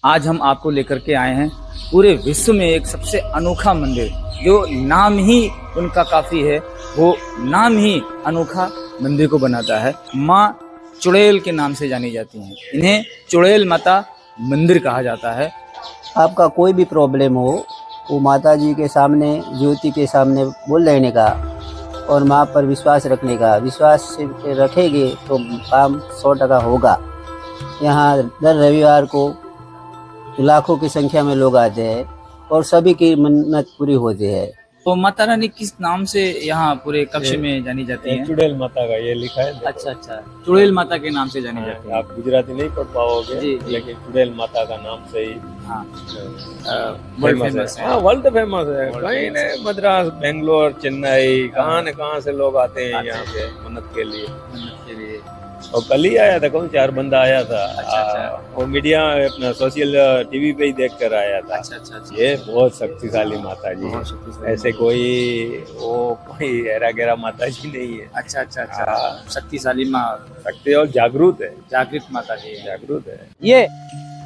आज हम आपको लेकर के आए हैं पूरे विश्व में एक सबसे अनोखा मंदिर, जो नाम ही उनका काफ़ी है। वो नाम ही अनोखा मंदिर को बनाता है। माँ चुड़ैल के नाम से जानी जाती हैं। इन्हें चुड़ैल माता मंदिर कहा जाता है। आपका कोई भी प्रॉब्लम हो, वो माता जी के सामने, ज्योति के सामने बोल लेने का और माँ पर विश्वास रखने का। विश्वास रखेंगे तो काम 100% होगा। यहाँ दर रविवार को लाखों की संख्या में लोग आते हैं और सभी की मन्नत पूरी होती है। तो माता रानी किस नाम से यहाँ पूरे कक्ष में जानी जाती है? चुड़ैल माता का ये लिखा है। अच्छा अच्छा, चुड़ैल माता के नाम से जानी जाती है। आप गुजराती नहीं पढ़ पाओगे जी, लेकिन चुड़ैल माता का नाम से ही हाँ, वर्ल्ड फेमस है। हाँ, वर्ल्ड फेमस है। कहीं नहीं, मद्रास, बेंगलोर, चेन्नई, कहाँ से लोग आते हैं यहाँ पे मन्नत के लिए। और कल ही आया था, कौन 4 बंदा आया था। वो मीडिया अपना सोशल टीवी पे ही देख कर आया था। अच्छा। ये बहुत शक्तिशाली माता जी है। ऐसे कोई हेरा गेरा माता जी नहीं है। अच्छा, शक्तिशाली माँ, शक्ति और जागरूक है। जागृत माता जी है। जागरूक है। ये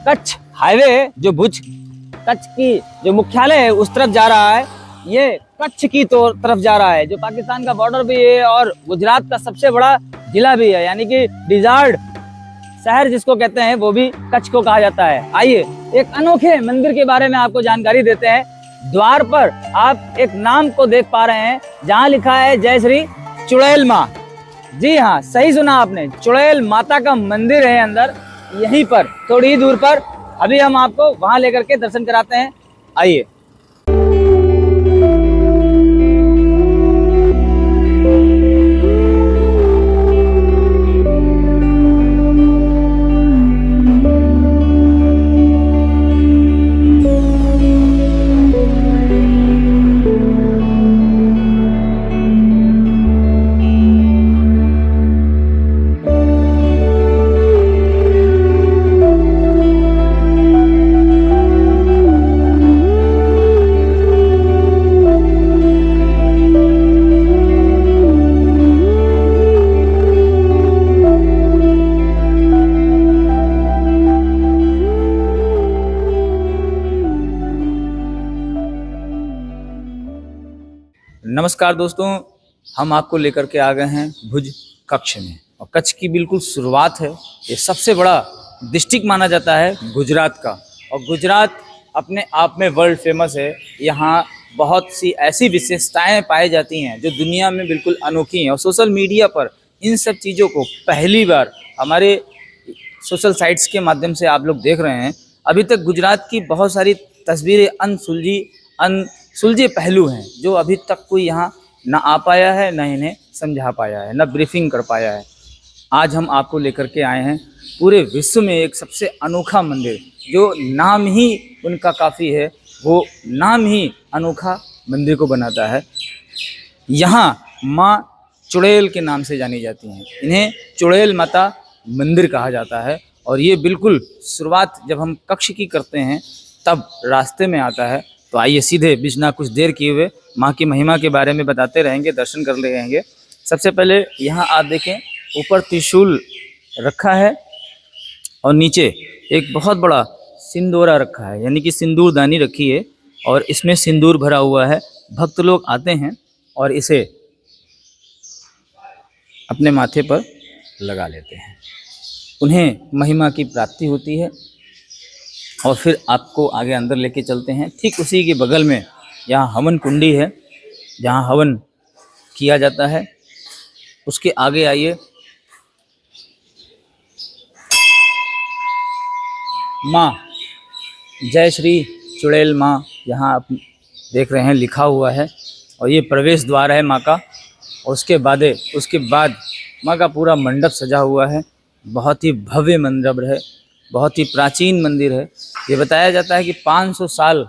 कच्छ हाईवे जो भुज कच्छ की जो मुख्यालय है उस तरफ जा रहा है। ये कच्छ की तरफ जा रहा है, जो पाकिस्तान का बॉर्डर भी है और गुजरात का सबसे बड़ा जिला भी है, यानी कि डिजार्ड शहर जिसको कहते हैं वो भी कच्छ को कहा जाता है। आइए एक अनोखे मंदिर के बारे में आपको जानकारी देते हैं। द्वार पर आप एक नाम को देख पा रहे हैं, जहाँ लिखा है जय श्री चुड़ैल माँ। जी हाँ, सही सुना आपने, चुड़ैल माता का मंदिर है अंदर, यहीं पर थोड़ी ही दूर पर। अभी हम आपको वहां लेकर के दर्शन कराते हैं। आइए। नमस्कार दोस्तों, हम आपको लेकर के आ गए हैं भुज कच्छ में। और कच्छ की बिल्कुल शुरुआत है। ये सबसे बड़ा डिस्ट्रिक्ट माना जाता है गुजरात का, और गुजरात अपने आप में वर्ल्ड फेमस है। यहाँ बहुत सी ऐसी विशेषताएं पाई जाती हैं जो दुनिया में बिल्कुल अनोखी हैं, और सोशल मीडिया पर इन सब चीज़ों को पहली बार हमारे सोशल साइट्स के माध्यम से आप लोग देख रहे हैं। अभी तक गुजरात की बहुत सारी तस्वीरें अनसुलझे पहलू हैं, जो अभी तक कोई यहाँ ना आ पाया है, ना इन्हें समझा पाया है, ना ब्रीफिंग कर पाया है। आज हम आपको लेकर के आए हैं पूरे विश्व में एक सबसे अनोखा मंदिर, जो नाम ही उनका काफ़ी है। वो नाम ही अनोखा मंदिर को बनाता है। यहाँ माँ चुड़ैल के नाम से जानी जाती हैं। इन्हें चुड़ैल माता मंदिर कहा जाता है। और ये बिल्कुल शुरुआत जब हम कक्ष की करते हैं तब रास्ते में आता है। तो आइए सीधे बिना कुछ देर किए हुए माँ की महिमा के बारे में बताते रहेंगे, दर्शन कर ले रहेंगे। सबसे पहले यहाँ आप देखें, ऊपर त्रिशूल रखा है और नीचे एक बहुत बड़ा सिंदूरा रखा है, यानी कि सिंदूरदानी रखी है और इसमें सिंदूर भरा हुआ है। भक्त लोग आते हैं और इसे अपने माथे पर लगा लेते हैं, उन्हें महिमा की प्राप्ति होती है। और फिर आपको आगे अंदर लेके चलते हैं। ठीक उसी के बगल में यहाँ हवन कुंडी है, जहाँ हवन किया जाता है। उसके आगे आइए, माँ जय श्री चुड़ैल माँ यहाँ आप देख रहे हैं लिखा हुआ है, और ये प्रवेश द्वार है माँ का। और उसके बाद माँ का पूरा मंडप सजा हुआ है। बहुत ही भव्य मंडप है, बहुत ही प्राचीन मंदिर है। ये बताया जाता है कि 500 साल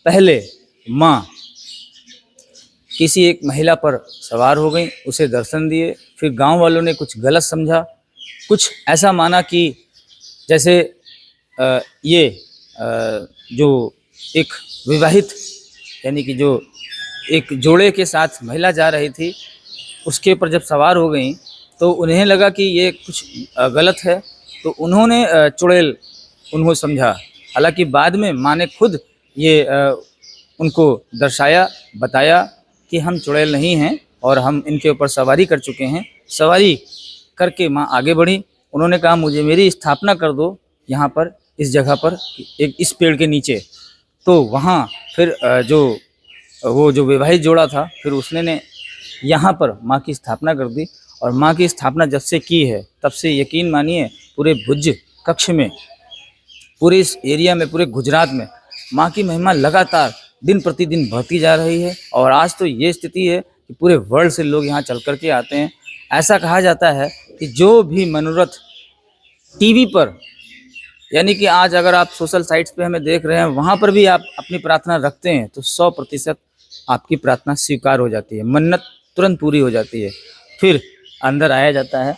पहले माँ किसी एक महिला पर सवार हो गई, उसे दर्शन दिए। फिर गांव वालों ने कुछ गलत समझा, कुछ ऐसा माना कि जैसे जो एक विवाहित, यानी कि जो एक जोड़े के साथ महिला जा रही थी, उसके ऊपर जब सवार हो गई तो उन्हें लगा कि ये कुछ गलत है। तो उन्होंने चुड़ैल उन्होंने समझा। हालांकि बाद में माँ ने खुद ये उनको दर्शाया, बताया कि हम चुड़ैल नहीं हैं और हम इनके ऊपर सवारी कर चुके हैं। सवारी करके माँ आगे बढ़ी। उन्होंने कहा मुझे मेरी स्थापना कर दो यहाँ पर, इस जगह पर, एक इस पेड़ के नीचे। तो वहाँ फिर जो वैवाहिक जोड़ा था, फिर उसने ने यहाँ पर माँ की स्थापना कर दी। और माँ की स्थापना जब से की है तब से यकीन मानिए पूरे भुज कक्ष में, पूरे इस एरिया में, पूरे गुजरात में माँ की महिमा लगातार दिन प्रतिदिन बढ़ती जा रही है। और आज तो ये स्थिति है कि पूरे वर्ल्ड से लोग यहाँ चल कर के आते हैं। ऐसा कहा जाता है कि जो भी मनोरथ टीवी पर, यानी कि आज अगर आप सोशल साइट्स पे हमें देख रहे हैं, वहाँ पर भी आप अपनी प्रार्थना रखते हैं तो 100% आपकी प्रार्थना स्वीकार हो जाती है, मन्नत तुरंत पूरी हो जाती है। फिर अंदर आया जाता है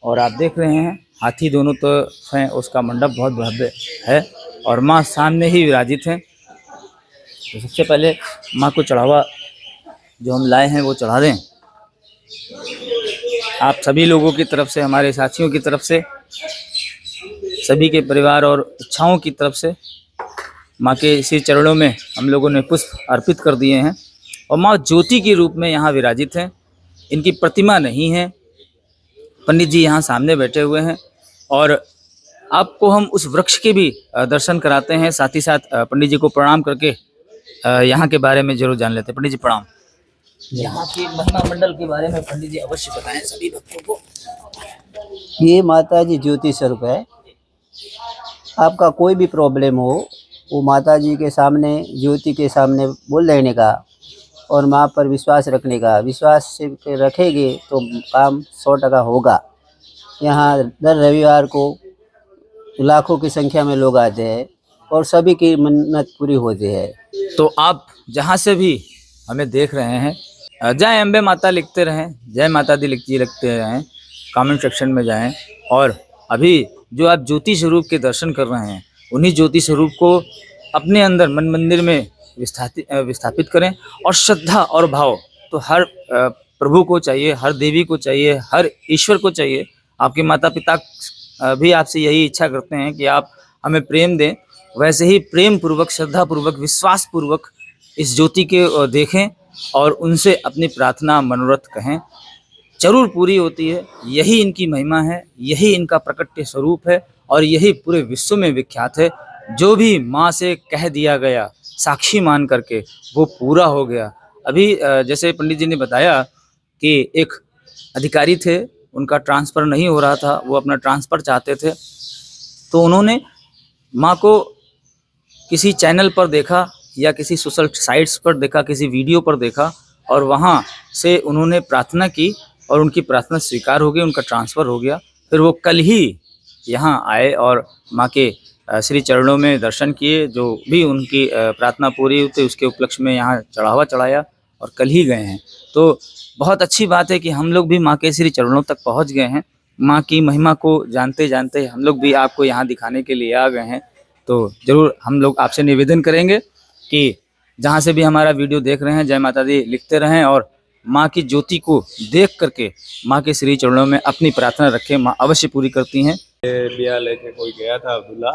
और आप देख रहे हैं हाथी दोनों तरफ हैं, उसका मंडप बहुत भव्य है और माँ सामने ही विराजित हैं। तो सबसे पहले माँ को चढ़ावा जो हम लाए हैं वो चढ़ा दें। आप सभी लोगों की तरफ से, हमारे साथियों की तरफ से, सभी के परिवार और इच्छाओं की तरफ से माँ के श्री चरणों में हम लोगों ने पुष्प अर्पित कर दिए हैं। और माँ ज्योति के रूप में यहाँ विराजित हैं। इनकी प्रतिमा नहीं है। पंडित जी यहाँ सामने बैठे हुए हैं और आपको हम उस वृक्ष के भी दर्शन कराते हैं। साथ ही साथ पंडित जी को प्रणाम करके यहाँ के बारे में जरूर जान लेते हैं। पंडित जी प्रणाम। यहाँ की महिमा मंडल के बारे में पंडित जी अवश्य बताएं सभी भक्तों को। ये माता जी ज्योति स्वरूप है। आपका कोई भी प्रॉब्लम हो वो माता जी के सामने, ज्योति के सामने बोल लेने का और माँ पर विश्वास रखने का। विश्वास से रखेंगे तो काम 100% होगा। यहाँ दर रविवार को लाखों की संख्या में लोग आते हैं और सभी की मन्नत पूरी होती है। तो आप जहाँ से भी हमें देख रहे हैं, जय अम्बे माता लिखते रहें, जय माता दी लिखते रहें, कमेंट सेक्शन में जाएं। और अभी जो आप ज्योति स्वरूप के दर्शन कर रहे हैं, उन्हीं ज्योति स्वरूप को अपने अंदर मन मंदिर में विस्थापित करें। और श्रद्धा और भाव तो हर प्रभु को चाहिए, हर देवी को चाहिए, हर ईश्वर को चाहिए। आपके माता पिता भी आपसे यही इच्छा करते हैं कि आप हमें प्रेम दें। वैसे ही प्रेम पूर्वक, श्रद्धा पूर्वक, विश्वास पूर्वक इस ज्योति के देखें और उनसे अपनी प्रार्थना, मनोरथ कहें, जरूर पूरी होती है। यही इनकी महिमा है, यही इनका प्रकट स्वरूप है और यही पूरे विश्व में विख्यात है। जो भी माँ से कह दिया गया साक्षी मान करके वो पूरा हो गया। अभी जैसे पंडित जी ने बताया कि एक अधिकारी थे, उनका ट्रांसफ़र नहीं हो रहा था, वो अपना ट्रांसफ़र चाहते थे। तो उन्होंने माँ को किसी चैनल पर देखा या किसी सोशल साइट्स पर देखा, किसी वीडियो पर देखा और वहाँ से उन्होंने प्रार्थना की और उनकी प्रार्थना स्वीकार हो गई, उनका ट्रांसफ़र हो गया। फिर वो कल ही यहाँ आए और माँ के श्री चरणों में दर्शन किए। जो भी उनकी प्रार्थना पूरी हुई थी उसके उपलक्ष्य में यहाँ चढ़ावा चढ़ाया और कल ही गए हैं। तो बहुत अच्छी बात है कि हम लोग भी माँ के श्री चरणों तक पहुँच गए हैं। माँ की महिमा को जानते जानते हम लोग भी आपको यहाँ दिखाने के लिए आ गए हैं। तो ज़रूर हम लोग आपसे निवेदन करेंगे कि जहाँ से भी हमारा वीडियो देख रहे हैं, जय माता दी लिखते रहें और माँ की ज्योति को देख करके माँ के श्री चरणों में अपनी प्रार्थना रखें। माँ अवश्य पूरी करती हैं। ब्याह लेके कोई गया था दूल्हा,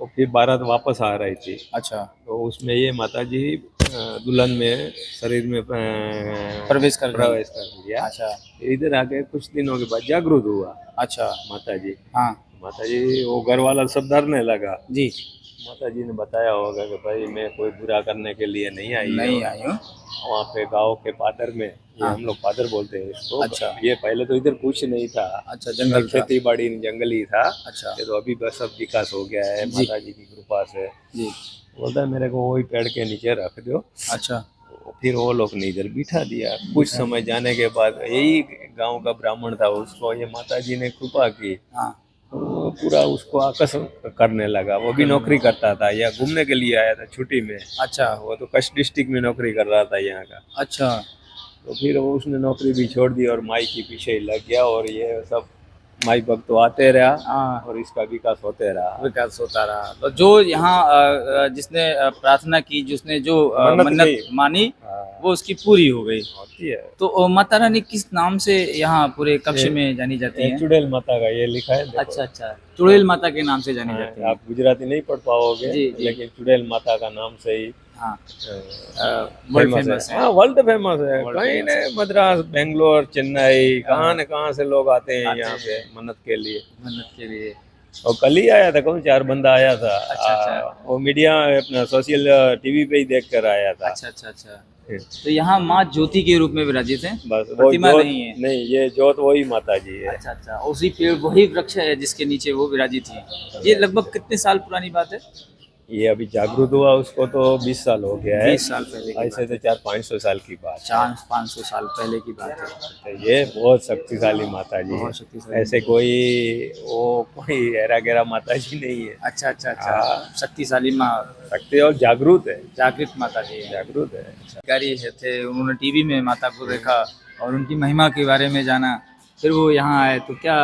तो फिर बारात वापस आ रही थी। अच्छा। तो उसमें ये माता जी दुल्हन में शरीर में प्रवेश कर दिया। अच्छा। इधर आके कुछ दिनों के बाद जागरूक हुआ। अच्छा। माता जी, हाँ माता जी वो घर वाला सब डरने लगा जी। माता जी ने बताया होगा कि भाई मैं कोई बुरा करने के लिए नहीं आई हूँ। वहाँ पे गांव के पादर में, ये हाँ। हम लोग पादर बोलते हैं इसको। अच्छा। ये पहले तो इधर कुछ नहीं था। अच्छा, जंगल था। खेती बाड़ी जंगल ही था। अच्छा। ये तो अभी बस सब विकास हो गया है माता जी की कृपा से। जी। बोलता है मेरे को वही पेड़ के नीचे रख दो। अच्छा। फिर वो लोग ने इधर बिठा दिया। कुछ समय जाने के बाद यही गांव का ब्राह्मण था, उसको ये माता जी ने कृपा की। हाँ। वो पूरा उसको आकर्षण करने लगा। वो भी नौकरी करता था या घूमने के लिए आया था छुट्टी में। अच्छा। वो तो कच्छ डिस्ट्रिक्ट में नौकरी कर रहा था यहाँ का। अच्छा। तो फिर वो उसने नौकरी भी छोड़ दी और माई के पीछे ही लग गया और ये सब माई भक्त तो आते रहा। हाँ। और इसका विकास होते रहा। विकास होता रहा। तो जो यहाँ जिसने प्रार्थना की, जिसने जो मन्नत मानी, वो उसकी पूरी हो गई। होती है। तो माता रानी किस नाम से यहाँ पूरे कक्ष में जानी जाती ये है? चुड़ैल माता का ये लिखा है, देखो। अच्छा अच्छा, चुड़ैल माता के नाम से जानी हाँ, जाती है। आप गुजराती नहीं पढ़ पाओगे, जी, जी। लेकिन चुड़ैल माता का नाम से ही हाँ, वर्ल्ड फेमस है। हाँ, वर्ल्ड फेमस है। वर्ल्ड कहीं फेमस ने मद्रास, बेंगलोर, चेन्नई, हाँ। कहाँ से लोग आते हैं आते यहाँ पे हैं। मन्नत के लिए। मन्नत के लिए। और कल ही आया था, कौन 4 बंदा आया था। अच्छा, अच्छा। वो मीडिया अपना सोशल टीवी पे ही देख कर आया था। अच्छा अच्छा अच्छा। तो यहाँ माँ ज्योति के रूप में विराजित है, बस वो प्रतिमा जोत नहीं है। नहीं, ये जोत वही माता जी है। अच्छा अच्छा, उसी पेड़ वही वृक्ष है जिसके नीचे वो विराजित है। ये लगभग कितने साल पुरानी बात है? ये अभी जागरूक हुआ उसको तो 20 साल हो गया है। 20 साल पहले की ऐसे तो 400-500 साल की बात है। 400-500 साल पहले की बात है। तो ये बहुत शक्तिशाली माता जी है। बहुत शक्तिशाली। ऐसे कोई हेरा गेरा माता जी नहीं है। अच्छा अच्छा अच्छा, हाँ। शक्तिशाली माँ, शक्ति और जागरूक है। जागृत माता जी है। जागरूक है। अधिकारी थे, उन्होंने टीवी में माता को देखा और उनकी महिमा के बारे में जाना, फिर वो यहाँ आए। तो क्या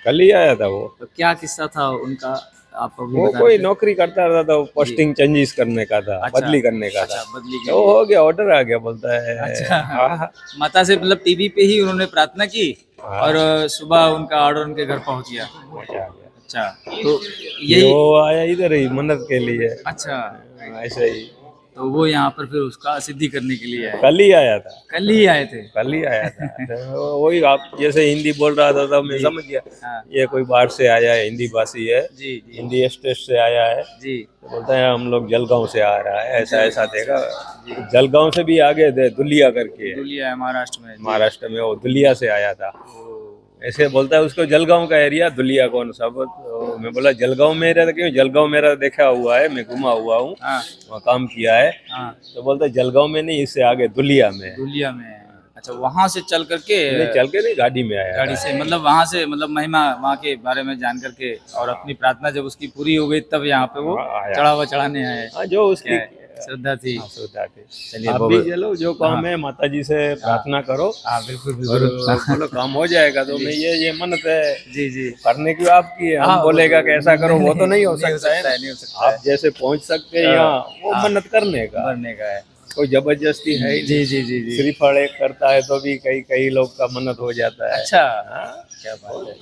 कल ही आया था वो। तो क्या किस्सा था उनका, आप अभी वो बता कोई रहे थे? नौकरी करता रहता था, वो पोस्टिंग चेंजेस करने का था, अच्छा, बदली करने का अच्छा, था। बदली के तो लिए। हो गया, ऑर्डर आ गया, बोलता है। अच्छा। हाँ। माता से मतलब टीवी पे ही उन्होंने प्रार्थना की हाँ। और सुबह उनका ऑर्डर उनके घर पहुंच गया। मजा आ गया। अच्छा, तो यही। वो आया इधर ही मन्नत के लिए। अच्छा, ऐसे ही तो वो यहाँ पर फिर उसका सिद्धि करने के लिए आए। कल ही आया था। कल ही आए थे। कल ही आया था। तो वही आप जैसे हिंदी बोल रहा था तो मैं समझ गया हाँ। ये कोई बाहर से आया है, हिंदी भाषी है, जी जी हिंदी स्टेट से आया है। जी। तो बोलता है हम लोग जलगांव से आ रहा है, ऐसा ऐसा देखा। जलगांव से भी आगे थे, दुलिया करके है। दुलिया है महाराष्ट्र में। महाराष्ट्र में, वो दुलिया से आया था। ऐसे बोलता है उसको जलगांव का एरिया, दुलिया कौन सा। तो मैं बोला जलगांव में रहता, क्यों जलगांव मेरा देखा हुआ है, मैं घुमा हुआ हूँ, हाँ वहाँ काम किया है। हाँ, तो बोलता है जलगांव में नहीं, इससे आगे दुलिया में है। दुलिया में। अच्छा, वहां से चल करके नहीं चल के नहीं, गाड़ी में आया गाड़ी था। से, मतलब वहां से, मतलब महिमा वहाँ के बारे में जान करके और अपनी प्रार्थना जब उसकी पूरी हो गई तब यहाँ पे वो हाँ, आया। चढ़ावा चढ़ाने आए। हाँ, जो उसकी क्या है, श्रद्धा थी। श्रद्धा थी। चलिए, आप बहुत- भी चलो, जो काम है माता जी से प्रार्थना करो हाँ बिल्कुल और बिल्कुल। बोलो काम हो जाएगा। तो मैं ये मन्नत है जी जी। करने की आपकी है। हाँ, हम बोलेगा कि ऐसा करो, वो तो नहीं हो नहीं हो सकता है सकता है, ना। नहीं हो सकता है। आप जैसे पहुंच सकते हैं यहाँ, वो हाँ। मन्नत करने का भरने का है। कोई जबरदस्ती है ही जी जी जी जी। श्रीफल एक करता है तो भी कई कई लोग का मन्नत हो जाता है। अच्छा, हाँ। क्या बात है।